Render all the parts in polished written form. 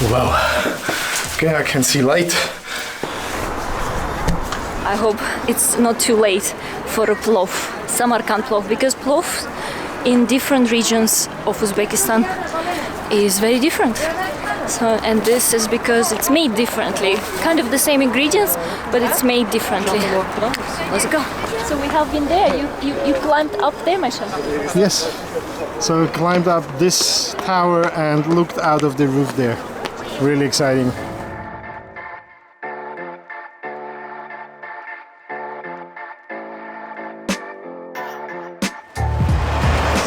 Wow. Okay, I can see light. I hope it's not too late for a plov, Samarkand plov, because plov in different regions of Uzbekistan is very different. So, and this is because it's made differently. Kind of the same ingredients, but it's made differently. Let's go. So we have been there. You climbed up there, Masha? Yes. So I climbed up this tower and looked out of the roof there. Really exciting.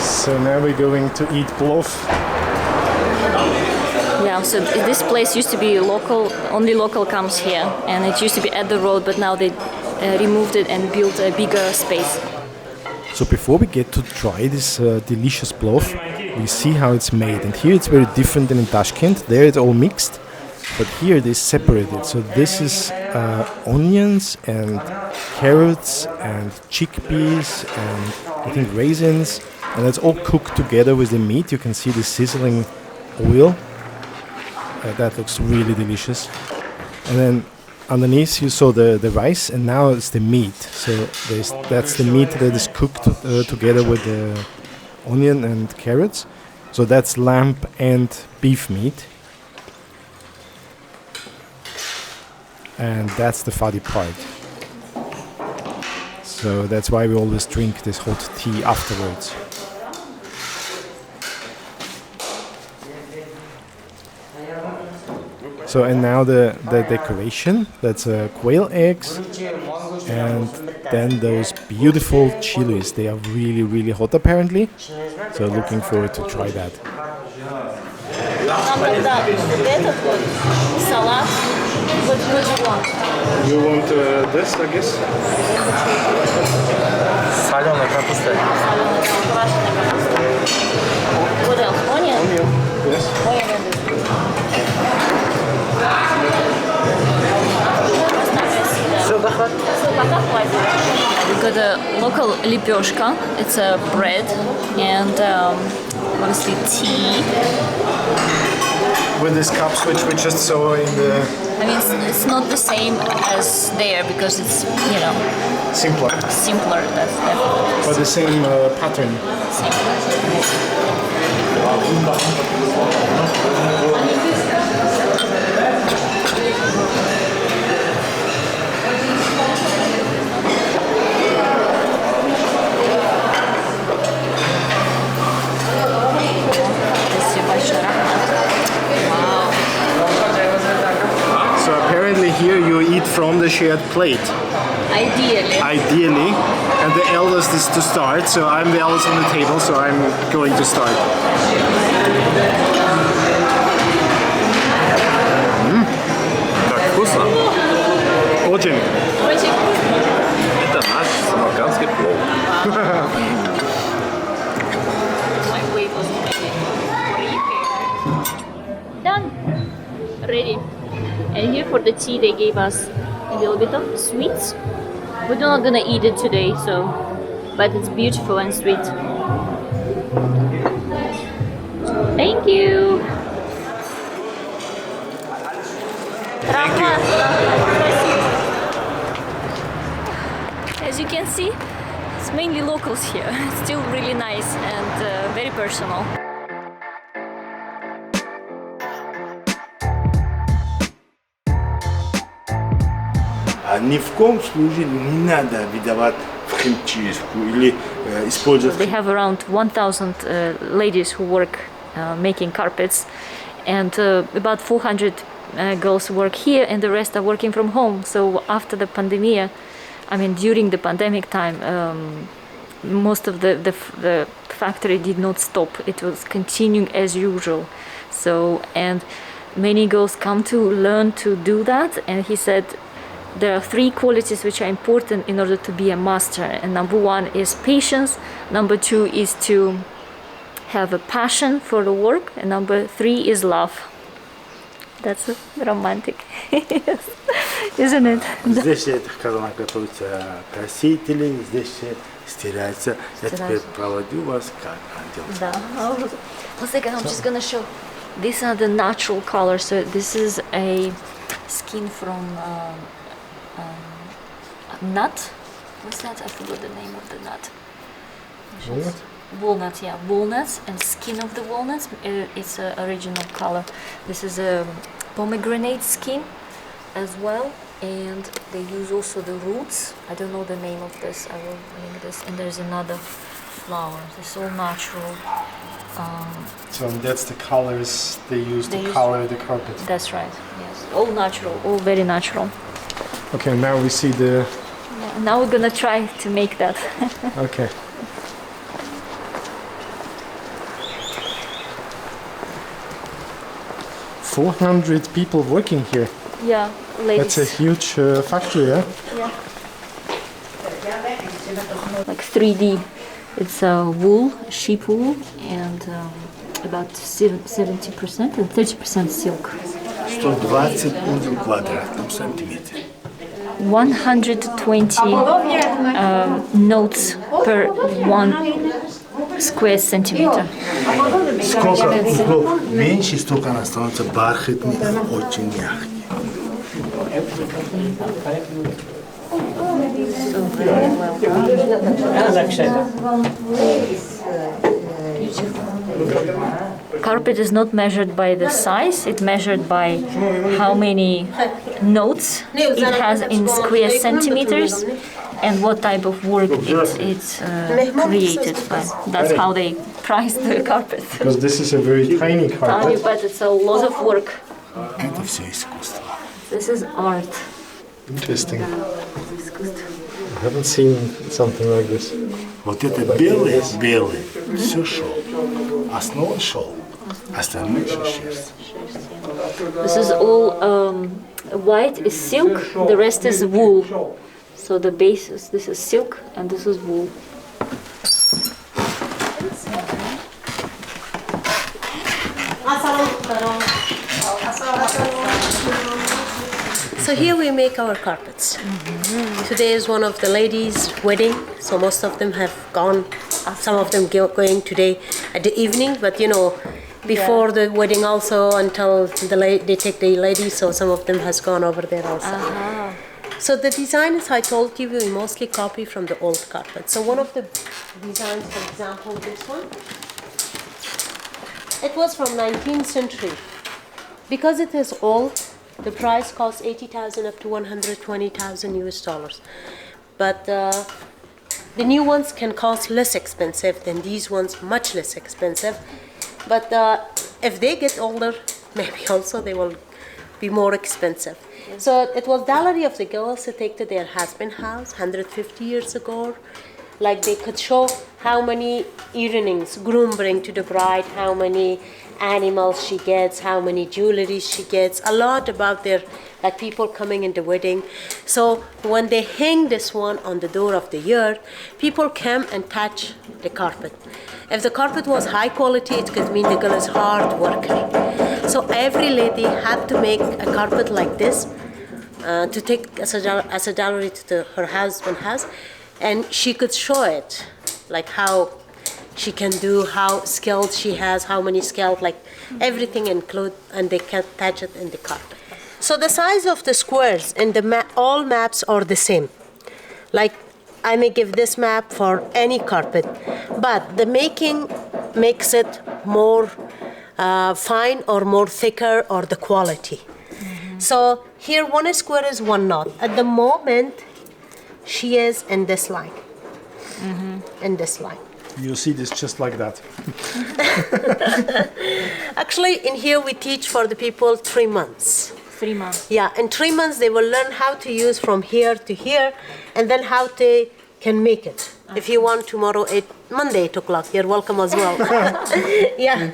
So now we're going to eat plov. Yeah, so this place used to be local, only local comes here, and it used to be at the road, but now they removed it and built a bigger space. So before we get to try this delicious plov, we see how it's made. And here it's very different than in Tashkent. There it's all mixed, but here they separate it. So this is onions and carrots and chickpeas and I think raisins, and it's all cooked together with the meat. You can see the sizzling oil. That looks really delicious. And then underneath you saw the rice, and now it's the meat. So that's the meat that is cooked together with the onion and carrots. So that's lamb and beef meat. And that's the fatty part. So that's why we always drink this hot tea afterwards. So and now the decoration, that's quail eggs and then those beautiful chilies. They are really, really hot apparently. So looking forward to try that. Salad. What do you want? You want this, I guess? Соленая капуста. What else? Onion? Yes. We got a local lipyoshka. It's a bread and obviously tea. With these cups which we just saw in the... I mean, it's not the same as there because it's, Simpler. simpler. That's definitely. But the same pattern. So apparently here you eat from the shared plate. Ideally. And the eldest is to start, so I'm the eldest on the table, so I'm going to start. Так вкусно. Очень. Это наш самаркандский плов. Done. Ready. And here for the tea they gave us a little bit of sweets. We're not gonna eat it today, but it's beautiful and sweet. Thank you. As you can see, it's mainly locals here. It's still really nice and very personal. Ни в коем случае не надо выдавать в химчистку или использовать. They have around 1,000 ladies who work making carpets, and about 400 girls work here, and the rest are working from home. So after the pandemic, during the pandemic time, most of the factory did not stop. It was continuing as usual. So, and many girls come to learn to do that, and he said there are 3 qualities which are important in order to be a master, and number 1 is patience, number 2 is to have a passion for the work, and number 3 is love. That's romantic, isn't it? Здесь, когда она готовится красители, здесь стирается. Я теперь проводю вас, как она делает. Да. One second, I'm just gonna show. These are the natural colors. So this is a skin from nut. What's that? I forgot the name of the nut. Walnut? Walnut, yeah, walnuts and skin of the walnuts. It's an original color. This is a pomegranate skin as well, and they use also the roots. I don't know the name of this. I will link this. And there's another flower. It's all natural. So that's the colors they use They to use- color the carpet. That's right. Yes, all natural, all very natural. Okay, now we see the. Yeah, now we're gonna try to make that. Okay. $400 people working here. Yeah, ladies. That's a huge factory, yeah? Yeah. Like 3D. It's wool, sheep wool, and about 70% and 30% silk. 120 u kvadratnom centimetru. 120 notes per 1 square centimeter. Сколько углов меньше, столько она становится бархатной, очень мягкой. Carpet is not measured by the size, it's measured by how many notes it has in square centimeters and what type of work it's created. That's how they price the carpet. Because this is a very tiny carpet. But it's a lot of work. Это все искусство. This is art. Interesting. I haven't seen something like this. Вот это белый, все шел. Основа шел. Остальное все шерсть. This is all white is silk, the rest is wool. So the base is, this is silk and this is wool. So here we make our carpets. Today is one of the ladies' wedding, so most of them have gone. Some of them going today at the evening, but you know, before the wedding also until they take the ladies, so some of them has gone over there also. So the designs I told you we mostly copy from the old carpet. So one of the designs, for example, this one, it was from 19th century. Because it is old, the price costs 80,000 up to 120,000 US dollars. But the new ones can cost less expensive than these ones, much less expensive. But if they get older, maybe also they will be more expensive. So it was dowry of the girls to take to their husband house 150 years ago. Like they could show how many earrings groom bring to the bride, how many animals she gets, how many jewelry she gets, a lot about their, like people coming in the wedding. So when they hang this one on the door of the yard, people come and touch the carpet. If the carpet was high quality, it could mean the girl is hard worker. So every lady had to make a carpet like this to take as a dowry to her husband's house, and she could show it, like how she can do, how skilled she has, how many skills, like everything include, and they can touch it in the carpet. So the size of the squares in the all maps are the same. Like I may give this map for any carpet, but the making makes it more fine or more thicker or the quality. So here 1 square is 1 knot. At the moment, she is in this line. In this line. You see this just like that. Actually, in here we teach for the people 3 months. 3 months. Yeah, in 3 months they will learn how to use from here to here, and then how they can make it. If you want tomorrow, Monday 8 o'clock, you're welcome as well. Yeah.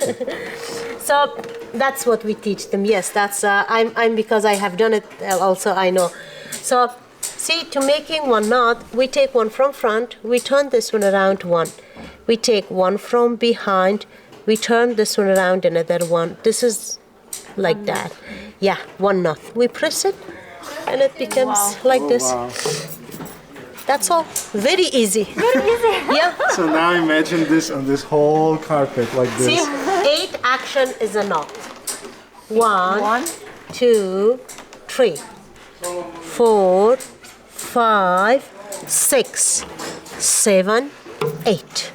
So that's what we teach them. Yes, that's I'm because I have done it also. I know. So see, to making 1 knot, we take one from front, we turn this one around 1. We take one from behind, we turn this one around another 1. This is like that. Yeah, 1 knot. We press it, and it becomes like this. Wow. That's all. Very easy. Very easy. Yeah. So now imagine this on this whole carpet like this. See, 8 action is a knot. One, 2, 3, 4, 5, 6, 7, 8.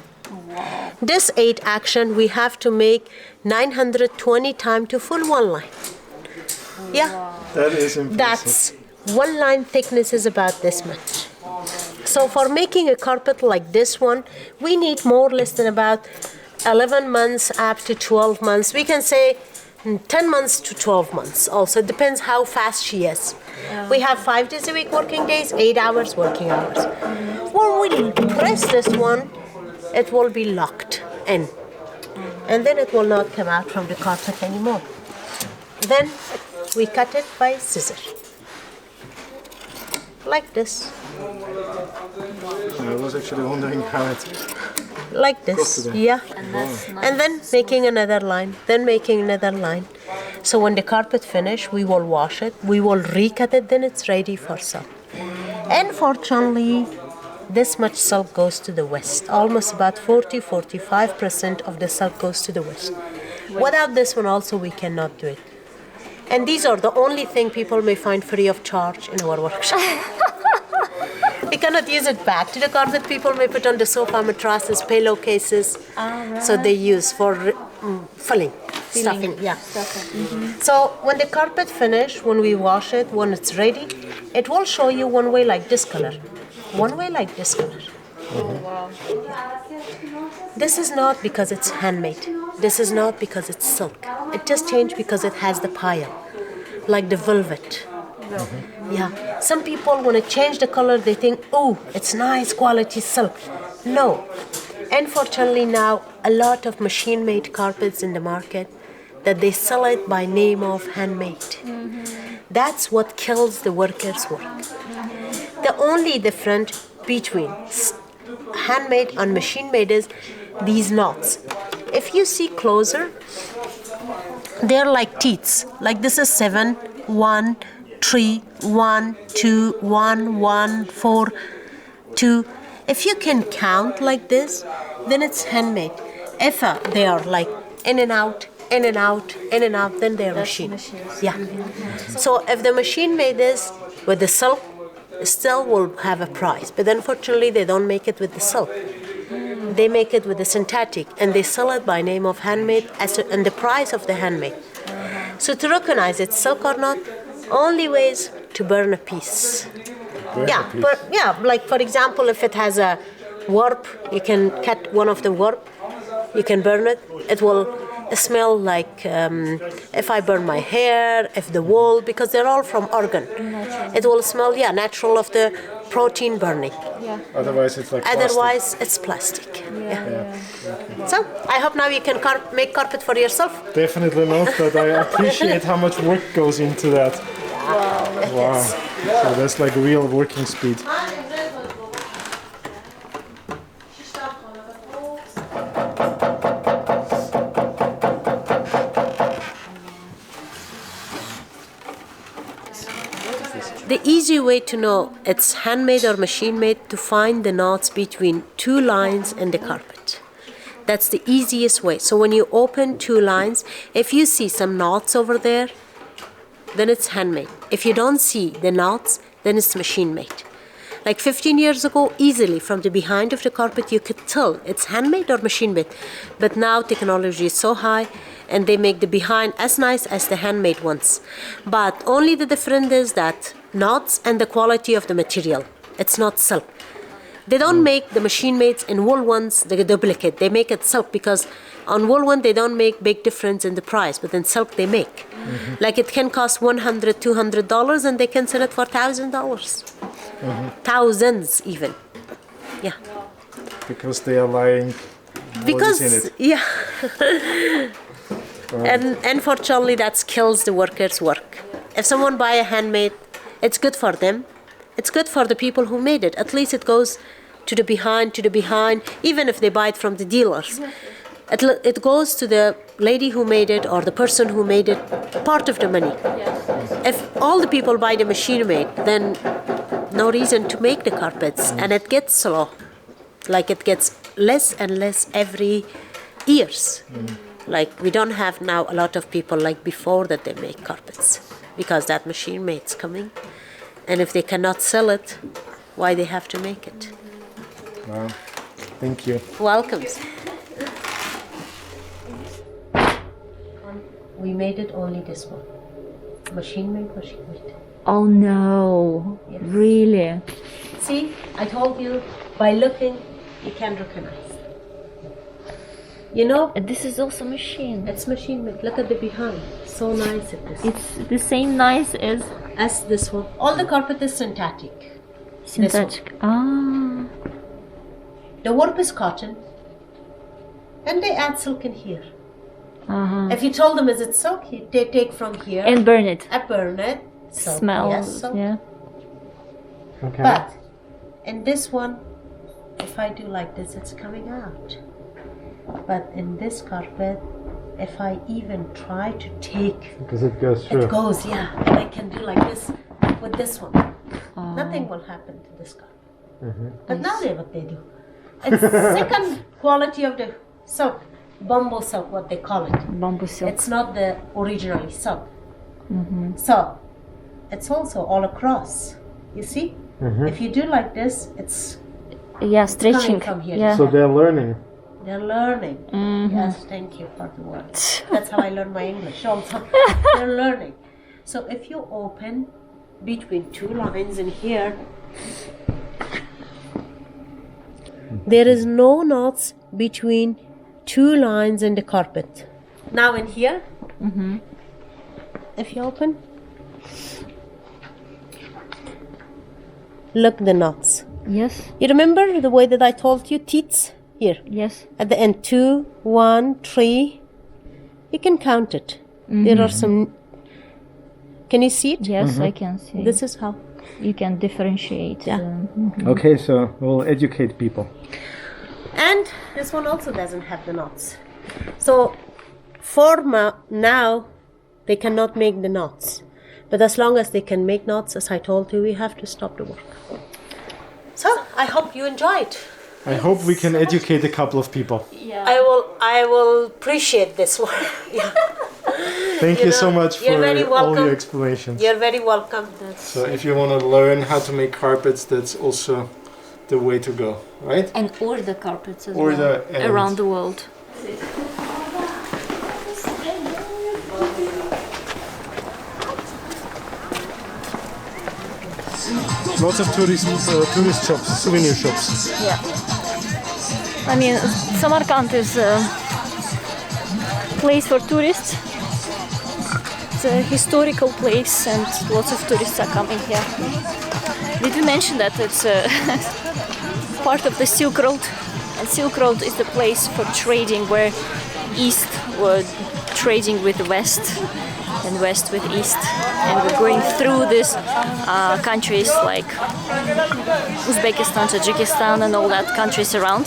This 8 action we have to make 920 times to full one line. Yeah, That is impressive. that's one line thickness is about this much. So for making a carpet like this one, we need more or less than about 11 months up to 12 months. We can say 10 months to 12 months also. It depends how fast she is. We have 5 days a week working days, 8 hours working hours. When we press this one, it will be locked in. And then it will not come out from the carpet anymore. Then we cut it by scissor. Like this. I was actually wondering how it. Like this, yeah. And then making another line, then making another line. So when the carpet finish, we will wash it, we will recut it, then it's ready for silk. Unfortunately, this much silk goes to the west. Almost about 40-45% of the silk goes to the west. Without this one also, we cannot do it. And these are the only thing people may find free of charge in our workshop. We cannot use it back to the carpet. People may put on the sofa, mattresses, pillowcases. So they use for filling, stuffing. Yeah. So when the carpet finish, when we wash it, when it's ready, it will show you one way like this color, one way like this color. This is not because it's handmade. This is not because it's silk. It just changed because it has the pile, like the velvet. Yeah. Some people, when it change the color, they think, oh, it's nice quality silk. No. Unfortunately now, a lot of machine-made carpets in the market that they sell it by name of handmade. That's what kills the workers' work. The only difference between handmade and machine-made is these knots. If you see closer, they're like teeth. Like this is 7, 1, 3, 1, 2, 1, 1, 4, 2. If you can count like this, then it's handmade. If they are like in and out, in and out, in and out, then they're machine. Yeah. So if the machine made this with the silk, still will have a price. But unfortunately, they don't make it with the silk. They make it with the synthetic, and they sell it by name of handmade and the price of the handmade. So to recognize it's silk or not, only ways to burn a piece. Like for example, if it has a warp, you can cut one of the warp, you can burn it. It will smell like if I burn my hair, if the wool, because they're all from organ. It will smell, natural of the protein burning. Otherwise, it's like plastic. Otherwise, it's plastic. So I hope now you can make carpet for yourself. Definitely not, but I appreciate how much work goes into that. Wow. So that's like real working speed. The easy way to know it's handmade or machine made to find the knots between 2 lines in the carpet. That's the easiest way. So when you open 2 lines, if you see some knots over there, then it's handmade. If you don't see the knots, then it's machine made. Like 15 years ago, easily from the behind of the carpet, you could tell it's handmade or machine made. But now technology is so high, and they make the behind as nice as the handmade ones. But only the difference is that knots and the quality of the material. It's not silk. They don't make the machine mades in wool ones, the duplicate. They make it silk because on wool one they don't make big difference in the price, but in silk they make. Like it can cost $100, $200 and they can sell it for $1,000. Thousands even. Yeah. Because they are lying. Because, in it. yeah. And unfortunately that kills the workers' work. If someone buy a handmade, it's good for them. It's good for the people who made it. At least it goes to the behind, even if they buy it from the dealers. It goes to the lady who made it or the person who made it, part of the money. If all the people buy the machine made, then no reason to make the carpets. And it gets slow. Like it gets less and less every years. Like we don't have now a lot of people like before that they make carpets because that machine made's coming. And if they cannot sell it, why they have to make it? Wow. Thank you. Welcome. We made it only this one. Machine made. Oh no, Yes. really? See, I told you, by looking, you can recognize. You know, This is also machine. it's machine made. Look at the behind. So nice it is. It's the same nice as This one. All the carpet is synthetic. synthetic. Ah, The warp is cotton. And they add silk in here. uh-huh. If you told them, is it silk? They take from here. And burn it. I burn it. Silk, Smells. yes, silk. Yeah. Okay. But in this one, if I do like this, it's coming out. But in this carpet, if I even try to take, Because it goes through. it goes, yeah. And I can do like this with this one. Nothing will happen to this carpet. But now what they do. It's second quality of the silk. Bamboo silk, what they call it. Bamboo silk. It's not the original silk. So, it's also all across. You see? If you do like this, it's Yeah, stretching. from here. Yeah. So they're learning. they're learning. Yes, thank you for the word. That's how I learned my English also. They're learning. So if you open between two lines in here, there is no knots between two lines in the carpet. Now in here, if you open, look the knots. Yes. You remember the way that I told you, teats? Here. Yes. At the end, 2, 1, 3. You can count it. There are some. Can you see it? Yes, I can see. This is how. You can differentiate. Yeah. Okay, so we'll educate people. And this one also doesn't have the knots. So, for now, they cannot make the knots. But as long as they can make knots, as I told you, we have to stop the work. So, I hope you enjoyed. I hope we can educate a couple of people. Yeah. I will appreciate this one. Yeah. Thank you, so know, much you're for very all welcome. your explanations. You're very welcome. So if you want to learn how to make carpets, that's also the way to go, right? And order carpets as Order well and- around the world. Lots of tourist shops, souvenir shops. Yeah. I mean, Samarkand is a place for tourists. It's a historical place and lots of tourists are coming here. Did you mention that it's part of the Silk Road? And Silk Road is the place for trading where East were trading with the West and West with East. And we're going through these countries like Uzbekistan, Tajikistan and all that countries around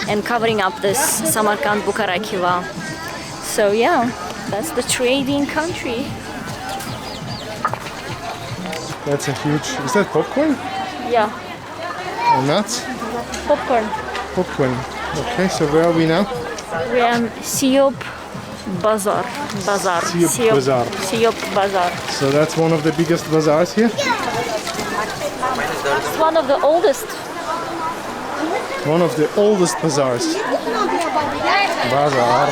and covering up this Samarkand, Bukhara, Khiva. So yeah, that's the trading country. That's a huge... Is that popcorn Yeah, or nuts? popcorn. Popcorn. Okay, so where are we now? We are in Siop Bazaar. Siop Bazaar. Siop Bazaar. So that's one of the biggest bazaars here. It's one of the oldest. One of the oldest bazaars. Bazaar.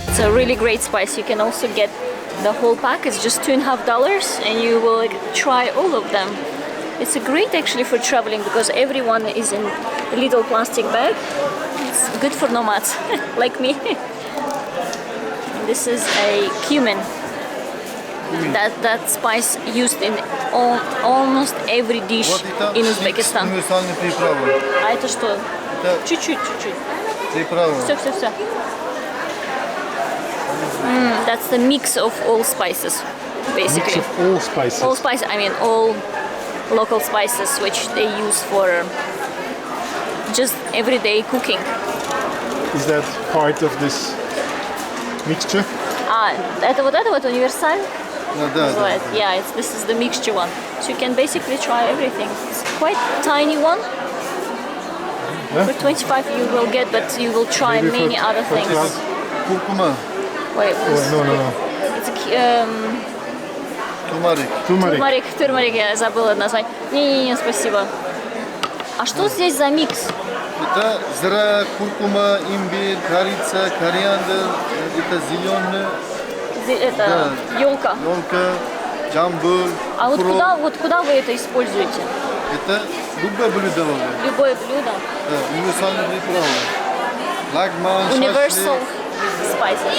It's a really great spice. You can also get the whole pack. It's just $2.50 and you will try all of them. It's a great actually for traveling because everyone is in a little plastic bag. It's good for nomads like me. This is a cumin. That spice used in almost every dish in Uzbekistan. А это что? Чуть-чуть. Все. That's the mix of all spices, basically. Mix of all spices. All spices, I mean all local spices which they use for just everyday cooking. Is that part of this mixture? Это вот универсаль? Да. Yeah, this is the mixture one. So you can basically try everything. It's quite tiny one. For 25 you will get, but you will try Maybe many other things. Kurkuma, Wait, No. it's turmeric. Турмарик, я забыла название. Не, спасибо. А что здесь за микс? Это зра, куркума, имбирь, корица, кориандр, это зеленый, Это елка. елка, джамбур, А вот укроп. куда вы это используете? Это любое блюдо. Любое блюдо. Да, универсальный приправа. Лагман, Universal spices.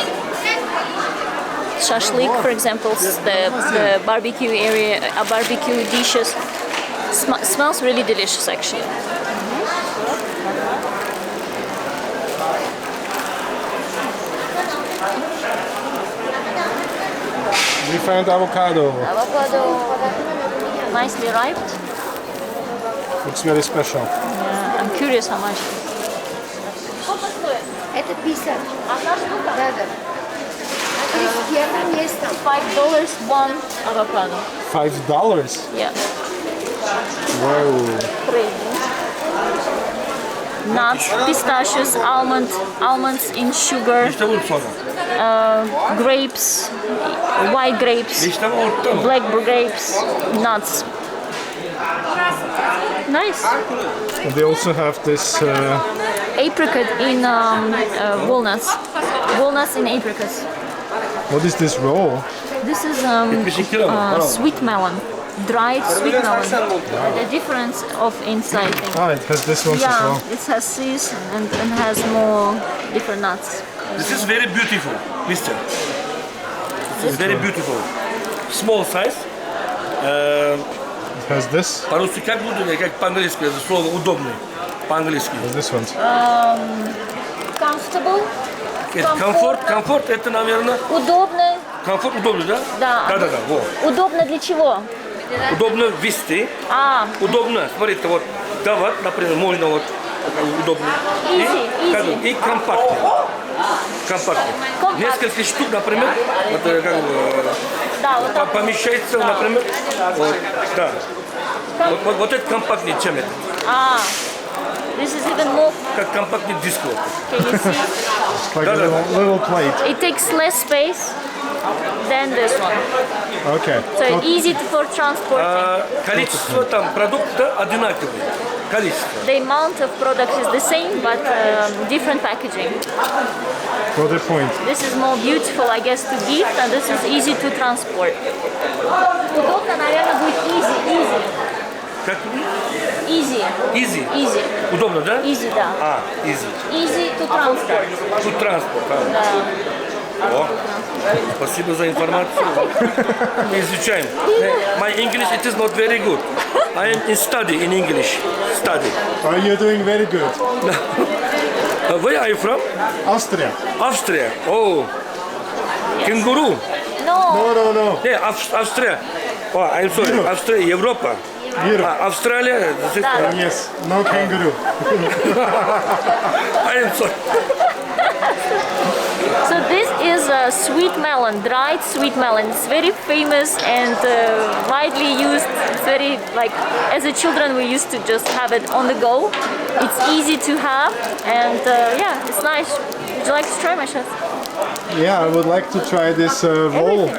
Shashlik, for example, the barbecue area, barbecue dishes. Smells really delicious, actually. We found avocado. Avocado, nicely ripe. Looks very special. Yeah, I'm curious how much. Это 50. Одна штука? Да. Крестьянам есть там. $5 one avocado. $5. Yeah. Whoa. Nuts, pistachios, almonds in sugar, grapes, white grapes, black grapes, nuts. Nice. And they also have this. Apricot in walnuts. Walnuts in apricots. What is this roll? This is sweet melon. Dried sweet melon. The difference of inside thing. It has this one as Yeah, well. it has seeds and has more different nuts. This is very beautiful, mister. This is very beautiful. Small size. It has this. По-русски как будет, как по-английски, это слово удобный. По-английски. This one. Comfortable. Комфорт, это, наверное, Удобно. комфорт удобно, да? Да. Да, вот. Удобно для чего? Удобно вести. Удобно, смотрите, вот давать, например, можно вот удобно. Easy. И компактно. Несколько штук, например, это как бы Да, вот так. помещается, например, вот, да. Вот это компактнее, чем это. This is even more. Как компактный диск. Вот. Can you see? It's like a little plate. It takes less space than this one. Okay. So it's easy for transporting. Количество там продукта одинаковое. Количество. The amount of product is the same, but different packaging. For the point. This is more beautiful, I guess, to gift, and this is easy to transport. Удобно, наверное, будет easy. Как? Easy. Easy. Удобно, да? Easy, да. Easy. Easy to transport. Тут транспорт. Да. О, спасибо за информацию. Мы изучаем. My English it is not very good. I am in study in English. Study. Oh, you're doing very good. Where are you from? Austria. Austria. Oh. Кенгуру. No. No. Не, Австрия. Oh, I'm sorry. Europe. Австрия, Европа. Europe. Австралия. Yes. No kangaroo. I am sorry. So this is a sweet melon, dried sweet melon. It's very famous and widely used. It's very like as a children we used to just have it on the go. It's easy to have and yeah, it's nice. Would you like to try, my chef? Yeah, I would like to try this roll.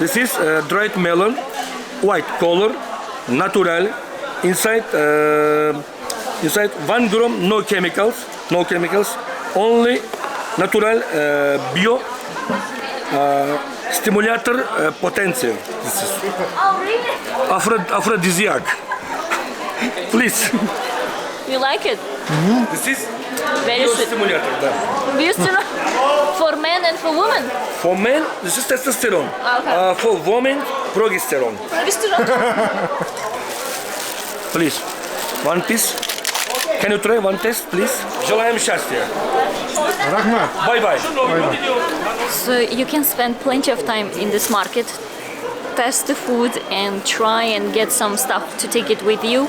This is dried melon, white color, natural. Inside 1 gram, no chemicals, only natural bio stimulator potential. This is Oh really? aphrodisiac. Please. You like it? This is Very sweet. stimulator. Да. Used to know for men and for women. For men, this is testosterone. Okay. For women, progesterone. Used to know. Please, one piece. Can you try one test, please? Желаем счастья. Rahmat. Bye. So you can spend plenty of time in this market, test the food and try and get some stuff to take it with you.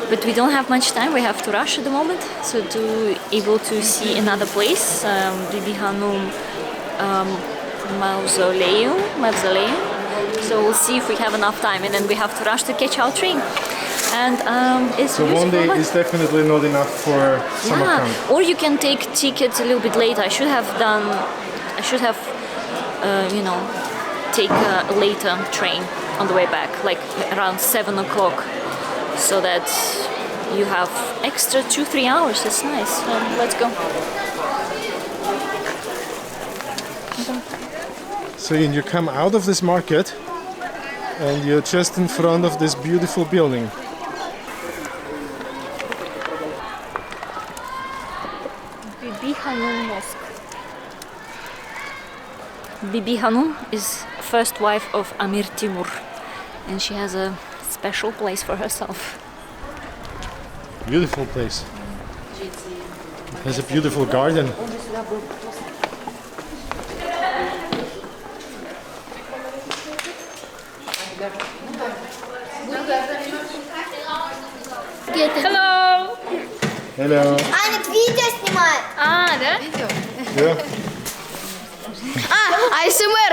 but we don't have much time. We have to rush at the moment, so to able to see another place, Bibi Hanum mausoleum. So we'll see if we have enough time, and then we have to rush to catch our train. And it's So one day is definitely not enough for Samarkand. yeah, or you can take tickets a little bit later. I should have take a later train on the way back, like around 7 o'clock, so that you have extra 2-3 hours. It's nice. So let's go. So you come out of this market and you're just in front of this beautiful building. Bibi Hanum Mosque. Bibi Hanum is first wife of Amir Timur, and she has a special place for herself. Beautiful place. It has a beautiful garden. Hello! Hello. Аня, видео снимает. Да? Yeah. АСМР.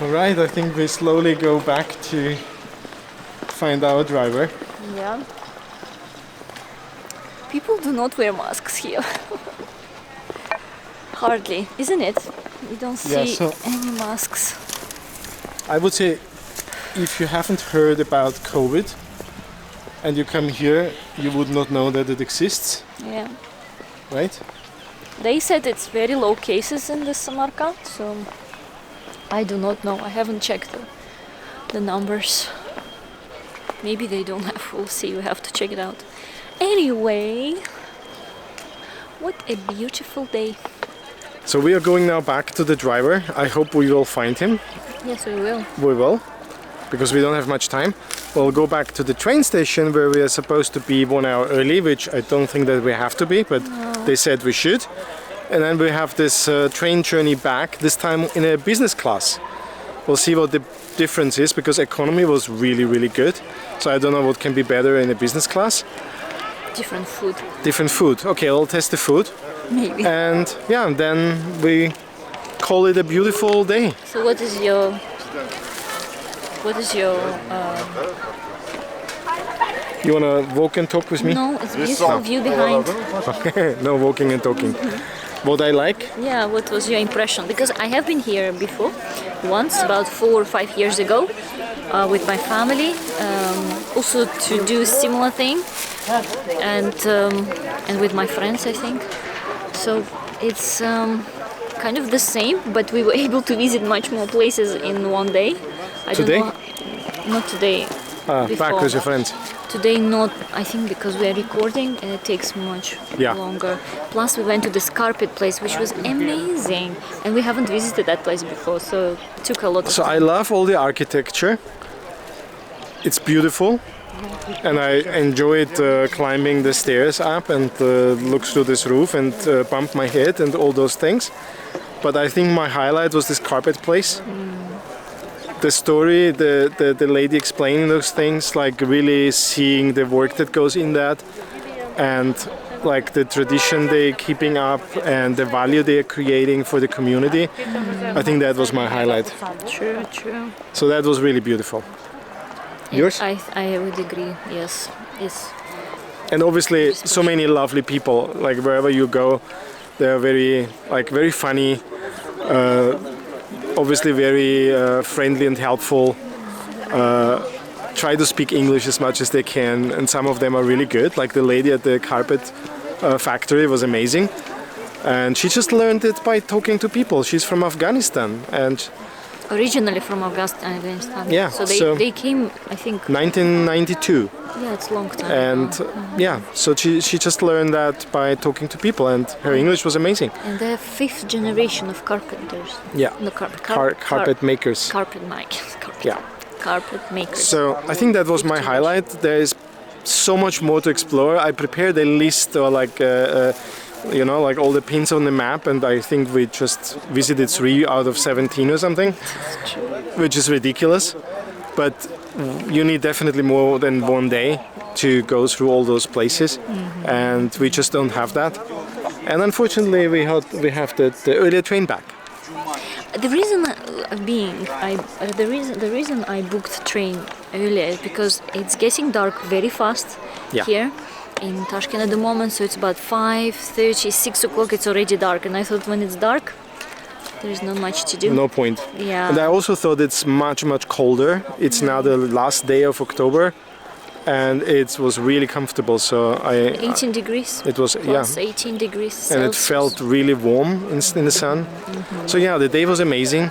Alright, I think we slowly go back to find our driver. Yeah. People do not wear masks here. Hardly, isn't it? You don't see Yeah, so- any masks. I would say if you haven't heard about COVID and you come here, you would not know that it exists, Yeah. right? They said it's very low cases in the Samarkand, so I do not know. I haven't checked the numbers. Maybe they don't have. We'll see. We have to check it out. Anyway, what a beautiful day. So we are going now back to the driver. I hope we will find him. Yes, we will. We will, because we don't have much time. We'll go back to the train station where we are supposed to be 1 hour early, which I don't think that we have to be, but they said we should. And then we have this train journey back, this time in a business class. We'll see what the difference is, because economy was really, really good. So I don't know what can be better in a business class. Different food, Different food. Okay, I'll test the food. maybe. And yeah, then we call it a beautiful day. So what is your You wanna walk and talk with me? no, it's beautiful view behind. No walking and talking. What I like? Yeah, what was your impression? Because I have been here before, once, about 4 or 5 years ago, with my family, also to do a similar thing, and with my friends, I think. So it's kind of the same, but we were able to visit much more places in one day. I Today? don't know, not today. Back before. with your friends. Today not, I think because we are recording and it takes much Yeah. longer. Plus we went to this carpet place which was amazing, and we haven't visited that place before, so it took a lot of So time. I love all the architecture. It's beautiful. And I enjoyed climbing the stairs up and look through this roof and bump my head and all those things. But I think my highlight was this carpet place. The story, the lady explaining those things, like really seeing the work that goes in that, and like the tradition they're keeping up and the value they're creating for the community. I think that was my highlight. True, true. So that was really beautiful. Yours? I would agree, yes. Yes. And obviously so many lovely people, like wherever you go, they're very funny, obviously very friendly and helpful, try to speak English as much as they can, and some of them are really good, like the lady at the carpet factory was amazing, and she just learned it by talking to people. She's from Afghanistan, and Originally from Afghanistan. Yeah, So so- they came, I think, 1992. yeah, it's a long time And ago. yeah, so she just learned that by talking to people, and her English was amazing. And they're 5th generation of carpenters. Yeah, No, carpet makers. Carpet makers. Yeah. Carpet makers. So I think that was my highlight. There is so much more to explore. I prepared a list, or like like all the pins on the map, and I think we just visited 3 out of 17 or something, which is ridiculous. but you need definitely more than one day to go through all those places, and we just don't have that. And unfortunately, we have the earlier train back. The reason the reason I booked train earlier is because it's getting dark very fast here in Tashkent at the moment. So it's about 5:30, 6 o'clock. It's already dark, and I thought when it's dark, there is not much to do. No point. Yeah. And I also thought it's much colder. It's now the last day of October, and it was really comfortable. So 18 degrees. It was Plus 18 degrees Celsius. and it felt really warm in the sun. So yeah, the day was amazing.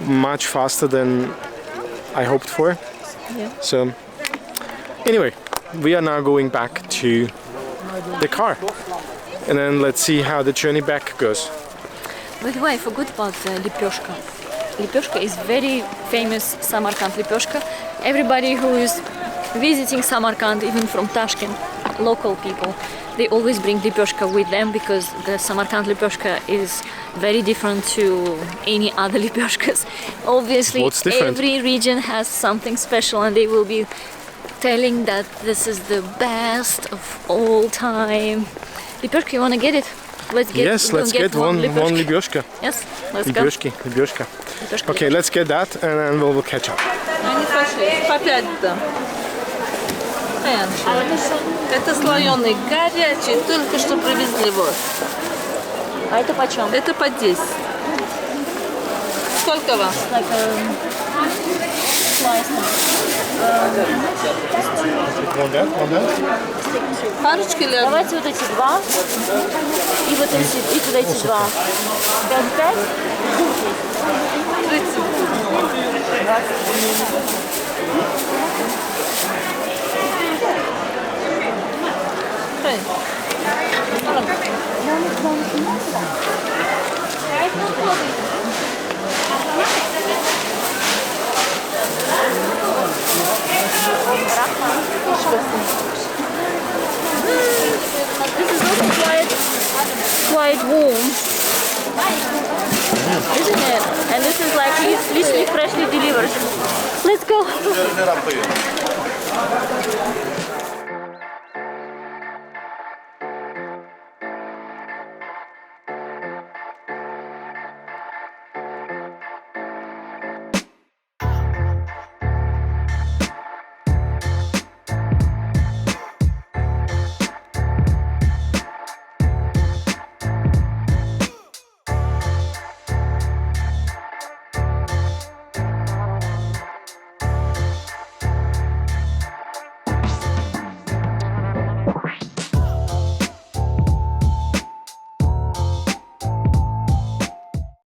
Much faster than I hoped for. Yeah. So anyway, we are now going back to the car, and then let's see how the journey back goes. By the way, I forgot about lipyoshka. Lipyoshka is very famous Samarkand lipyoshka. Everybody who is visiting Samarkand, even from Tashkent, local people, they always bring lipyoshka with them because the Samarkand lipyoshka is very different to any other lipyoshkas. Obviously, every region has something special, and they will be telling that this is the best of all time. Lipyoshka, you want to get it? Let's get one lipyoshka. Yes, let's go. Лепешки. Okay, let's get that, and then we'll catch up. Они пошли. По 5 дам. Это слоеный, горячий, только что привезли вот. А это почем? Это по 10. Сколько вам? Парочки или одну? Давайте вот эти два и вот эти два. 5-5? 30. Hey. This is also quite warm, isn't it? And this is like literally freshly delivered. Let's go.